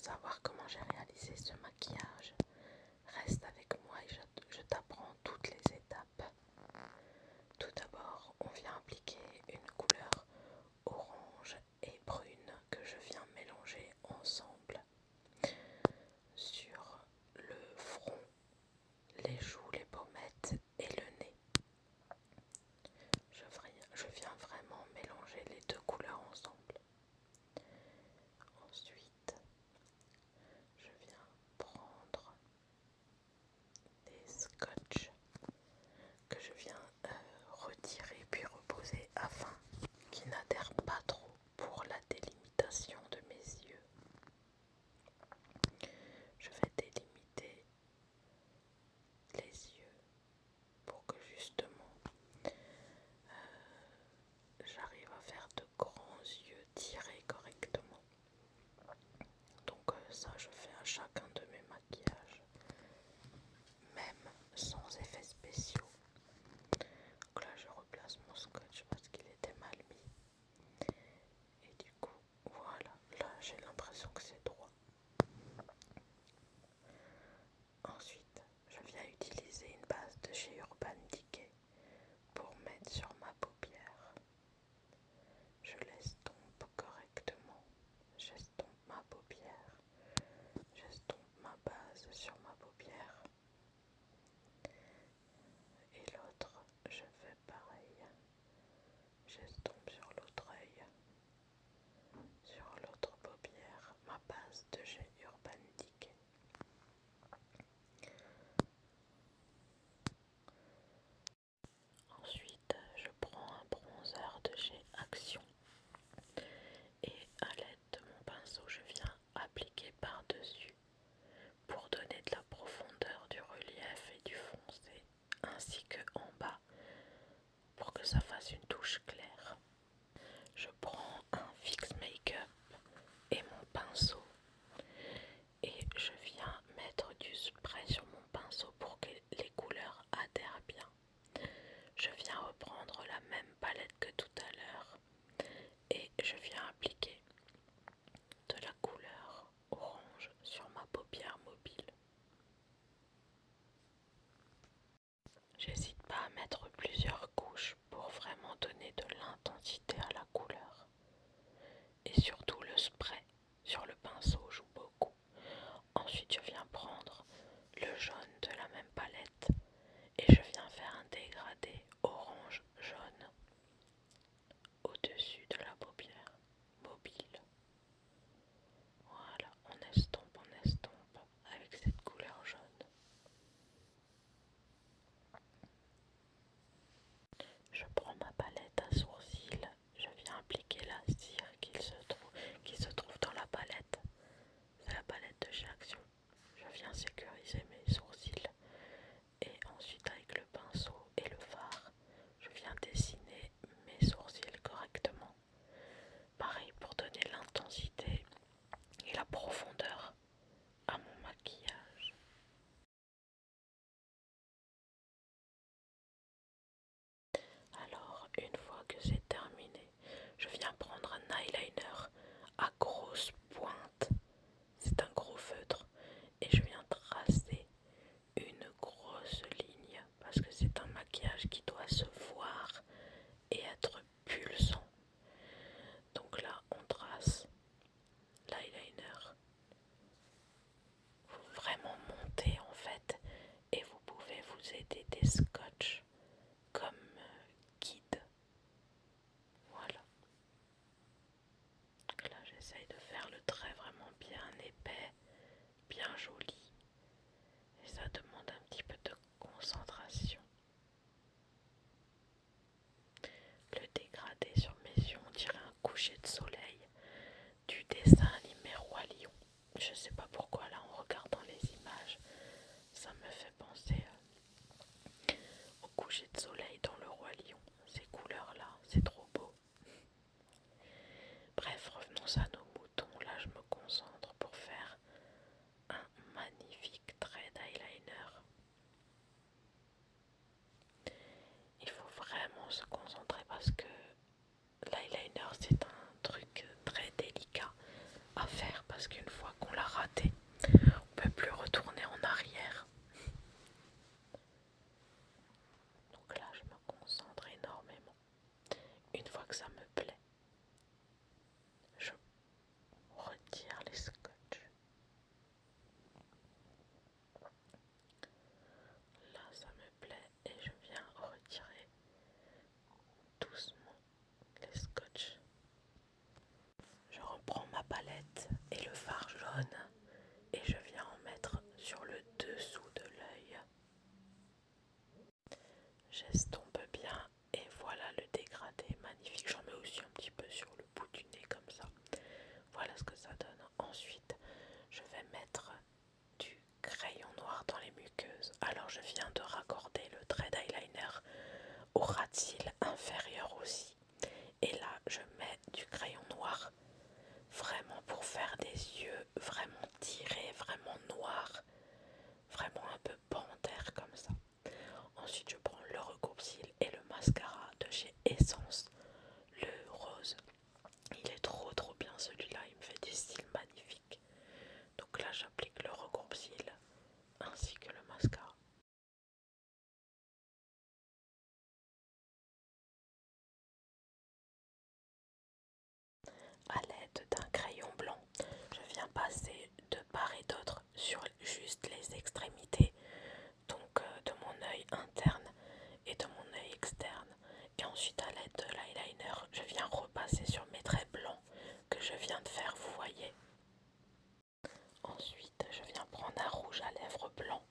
savoir comment j'ai réalisé ce maquillage, reste avec moi et je t'apprends toutes les étapes. Tout d'abord, on vient appliquer une couleur orange et brune que je viens mélanger ensemble sur le front, les joues, les pommettes et le nez. Je viens vraiment mélanger les deux couleurs ensemble. Ensuite, je viens prendre des scotch que je viens retirer puis reposer afin qu'ils n'adhèrent pas trop pour la délimitation de mes yeux. Je vais délimiter les yeux pour que justement j'arrive à faire de grands yeux tirés correctement. Donc ça je fais à chacun de mes maquillages, même sans effets spéciaux. Donc là je replace mon scotch parce qu'il était mal mis. Et du coup voilà, là j'ai l'impression que c'est droit. Ensuite je viens utiliser une base de chez Urban Decay pour mettre sur ma paupière. Je l'estompe correctement, j'estompe ma paupière, j'estompe ma base sur ma paupière. Et l'autre, je fais pareil, j'estompe sur l'autre œil, sur l'autre paupière, ma base de chez Urban Decay. Ensuite, je prends un bronzer de chez Action et à l'aide de mon pinceau, je viens appliquer par-dessus pour donner de la profondeur, du relief et du foncé, ainsi que en bas pour que ça fasse une touche claire. Je prends un Fix Make-up et mon pinceau et je viens mettre du spray sur mon pinceau pour que les couleurs adhèrent bien. Je viens reprendre la même palette que tout à l'heure et je viens appliquer de la couleur orange sur ma paupière mobile. J'hésite pas à mettre plusieurs couches pour vraiment donner de l'intensité à la couleur. Et surtout le spray sur le pinceau joue beaucoup. Ensuite je viens prendre le jaune de la même palette et je viens faire un dégradé orange-jaune au-dessus de la paupière mobile. Voilà, on estompe avec cette couleur jaune. Je prends ma palette à sourcils, je viens appliquer la cire qui se trouve dans la palette. C'est la palette de chez Action. Je viens sécuriser mes sourcils et ensuite avec le pinceau et le fard, je viens dessiner mes sourcils correctement. Pareil pour donner l'intensité et la profondeur à mon maquillage. Alors, une fois que c'est terminé, je viens prendre un eyeliner à grosse pointe. C'est un gros feutre et je viens tracer une grosse ligne parce que c'est un maquillage qui doit se voir et être pulsant. Donc là, on trace l'eyeliner. Faut vraiment monter en fait et vous pouvez vous aider des scotch comme guide. Voilà. Là j'essaye de faire le trait vraiment bien épais, bien joli. Et ça demande un petit peu de concentration. Le dégradé sur mes yeux, on dirait un coucher de soleil du dessin animé Roi Lion. Je sais pas pourquoi là en regardant les images, ça me fait penser au coucher de soleil dans le Roi Lion. Ces couleurs là, c'est trop beau. Bref, revenons à nos moutons. Là je me concentre pour faire un magnifique trait d'eyeliner. Il faut vraiment se concentrer parce que l'eyeliner c'est un truc très délicat à faire parce qu'une fois qu'on l'a Alors je viens de raccorder le trait d'eyeliner au ras de cils inférieur aussi. Et là je mets du crayon noir, vraiment pour faire des yeux vraiment tirés, vraiment noirs, vraiment un peu panthère comme ça. Ensuite je prends le recourbe-cils et le mascara de chez Essence, le rose. Il est trop bien celui-là, il me fait des cils magnifiques. Donc là j'applique le recourbe-cils ainsi que le mascara. À l'aide d'un crayon blanc, je viens passer de part et d'autre sur juste les extrémités, donc de mon œil interne et de mon œil externe. Et ensuite à l'aide de l'eyeliner, je viens repasser sur mes traits blancs que je viens de faire, vous voyez. Ensuite, je viens prendre un rouge à lèvres blanc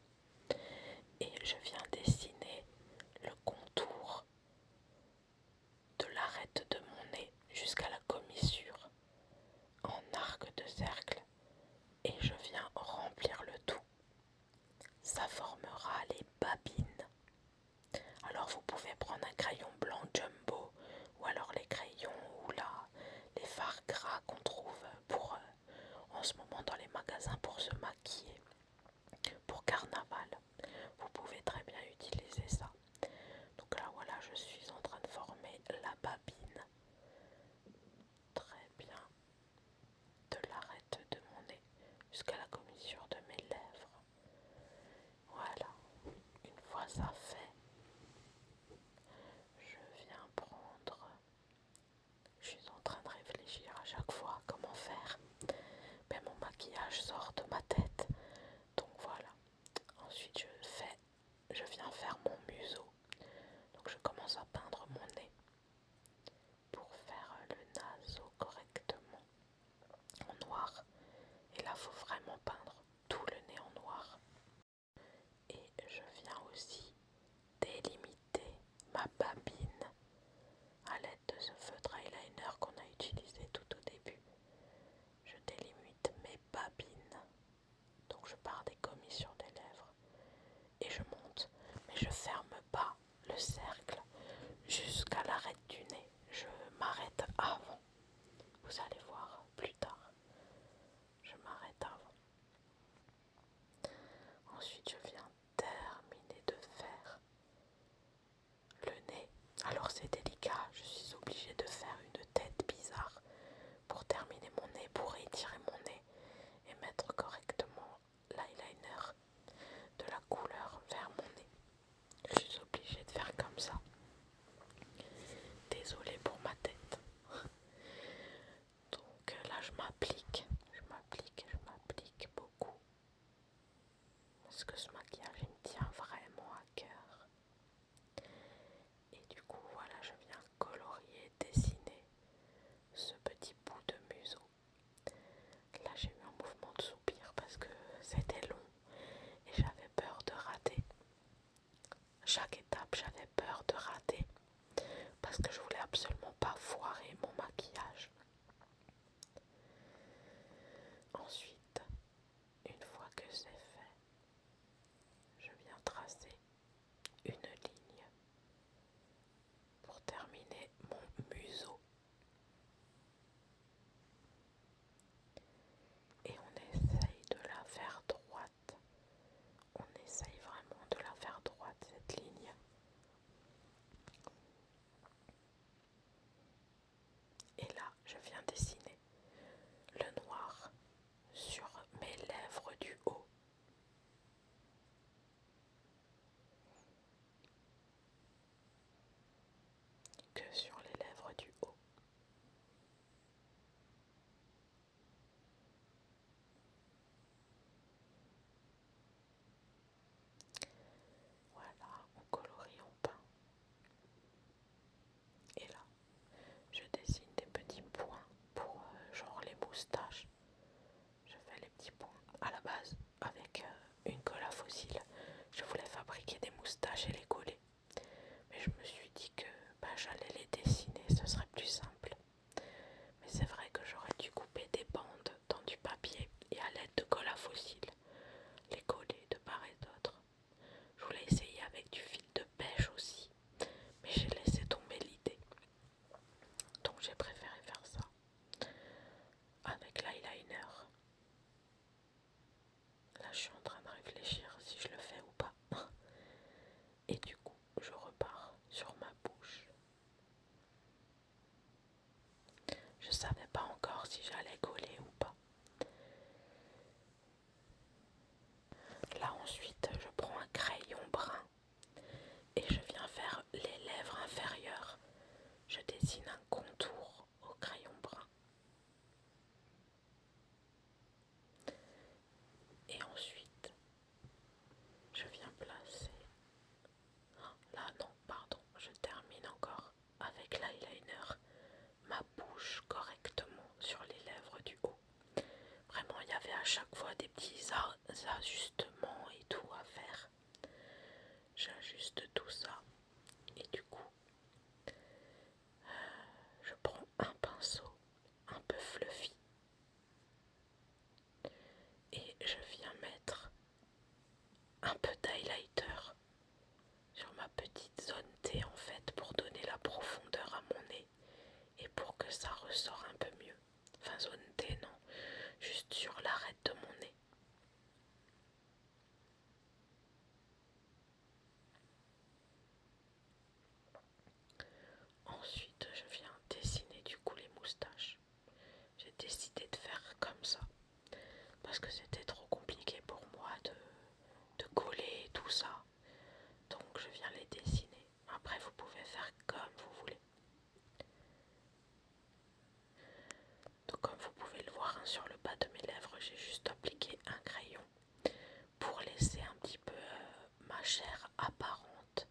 et je viens dessiner le contour de l'arête de mon nez jusqu'à la commissure en arc de cercle et je viens remplir le tout. Ça formera les babines. Alors vous pouvez prendre un crayon blanc jumbo ou alors les crayons ou là les fards gras qu'on trouve pour en ce moment dans les magasins pour se maquiller pour carnaval. Vous pouvez très bien utiliser ça. Donc là voilà, je suis en train de former la babine très bien de l'arête de mon nez jusqu'à la commissure de mes lèvres. Voilà, une fois ça fait, je viens prendre, je suis en train de réfléchir à chaque fois comment faire, mais mon maquillage sort de ma tête, donc voilà. Ensuite je viens faire mon museau, donc je commence à peindre mon nez pour faire le naseau correctement en noir, et là faut vraiment peindre tout le nez en noir. Et je viens aussi délimiter ma babine à l'aide de ce feutre eyeliner qu'on a utilisé tout au début. Je délimite mes babines, donc je pars des commissures des lèvres et je monte, mais je ferme pas le cercle jusqu'à l'arête du nez, je m'arrête avant. Vous allez voir plus tard, je m'arrête avant. Ensuite je viens terminer de faire le nez. Alors c'est délicat, je suis obligée de faire une tête bizarre pour terminer mon nez, pour étirer mon nez et mettre correctement l'eyeliner. je suis en train de réfléchir si je le fais ou pas. Et du coup, je repars sur ma bouche. Je savais pas encore si j'allais coller ou pas. Là ensuite, je prends un crayon brun et je viens faire les lèvres inférieures. Je dessine un contour au crayon brun. Et ensuite, je viens placer... Là non, pardon, je termine encore avec l'eyeliner ma bouche correctement sur les lèvres du haut. Vraiment, il y avait à chaque fois des petits ajustements et tout à faire. J'ajuste tout ça et du coup, je prends un pinceau un peu fluffy et je viens mettre un peu d'highlighter sur ma petite zone T en fait pour donner la profondeur à mon nez et pour que ça ressort un peu mieux. Enfin zone T non, juste sur l'arête de mon nez. Ensuite je viens dessiner du coup les moustaches. J'ai décidé de faire comme ça parce que c'était trop compliqué pour moi de coller tout ça. Donc je viens les dessiner. Après vous pouvez faire comme vous voulez. Donc comme vous pouvez le voir hein, sur le bas de mes lèvres, j'ai juste appliqué un crayon pour laisser un petit peu ma chair apparente,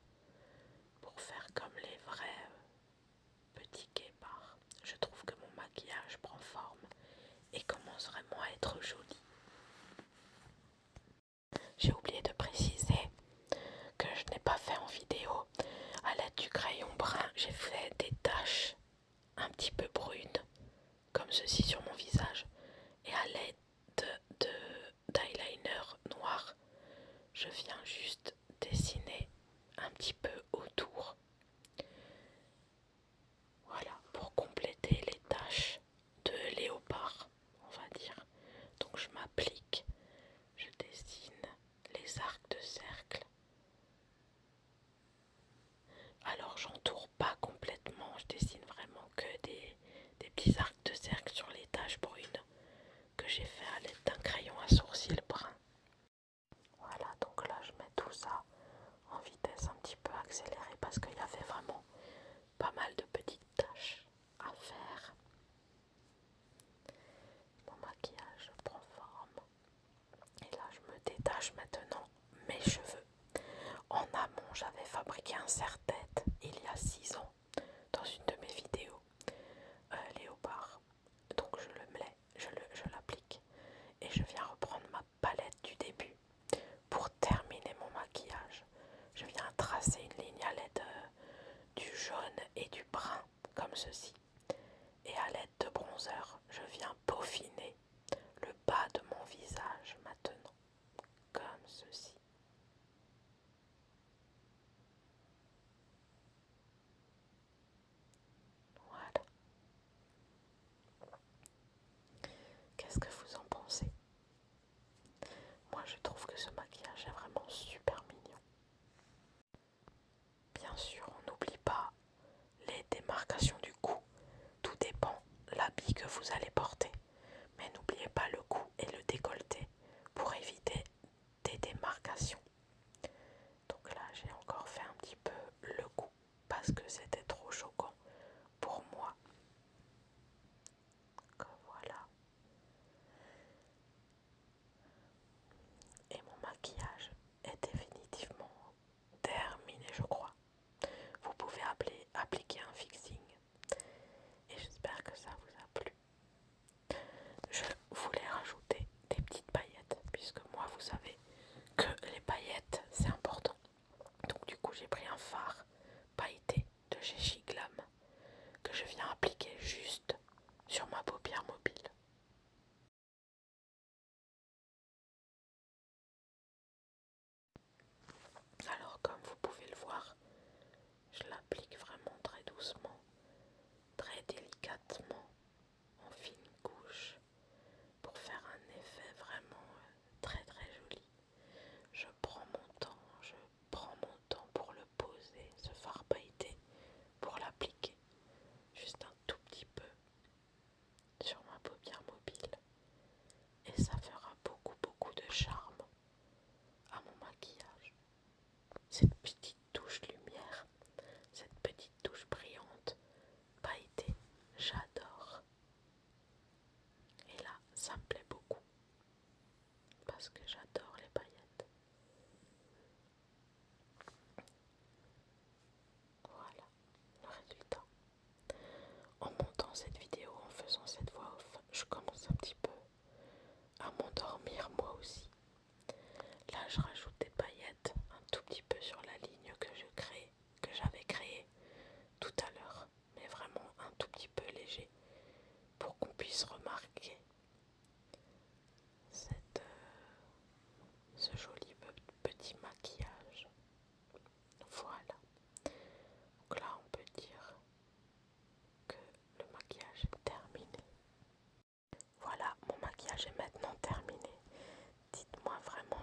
pour faire comme les vrais petits guépards. Je trouve que mon maquillage prend forme et commence vraiment à être joli. J'ai oublié de préciser que je n'ai pas fait en vidéo. À l'aide du crayon brun, j'ai fait des taches un petit peu brunes, comme ceci sur mon visage. Et à l'aide d'eyeliner noir, je viens juste dessiner un petit peu autour. Voilà, pour compléter les taches de léopard, on va dire. Donc je m'applique, je dessine les arcs de cercle. Alors j'entoure pas complètement, je dessine vraiment que des petits arcs de cercle sur les taches brunes que j'ai fait à l'aide d'un crayon à sourcils brun. Voilà, donc là je mets tout ça en vitesse un petit peu accélérée parce qu'il y avait vraiment pas mal de petites tâches à faire. Mon maquillage prend forme et là je me détache maintenant mes cheveux. En amont, j'avais fabriqué un serre-tête il y a 6 ans dans une de mes vidéos léopard. Donc je l'applique et je viens reprendre ma palette du début pour terminer mon maquillage. Je viens tracer une ligne à l'aide du jaune et du brun comme ceci. Et à l'aide de bronzer, je viens peaufiner le bas de mon visage maintenant comme ceci. Voilà. Qu'est-ce que vous en pensez? Moi je trouve que ce maquillage est vraiment super mignon. Bien sûr, on n'oublie pas les démarcations du cou. Tout dépend l'habit que vous allez porter. Mais n'oubliez pas le cou et le décolleté pour éviter des démarcations. Donc là j'ai encore fait un petit peu le cou parce que c'était trop choquant pour moi. Donc voilà.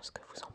ce que vous en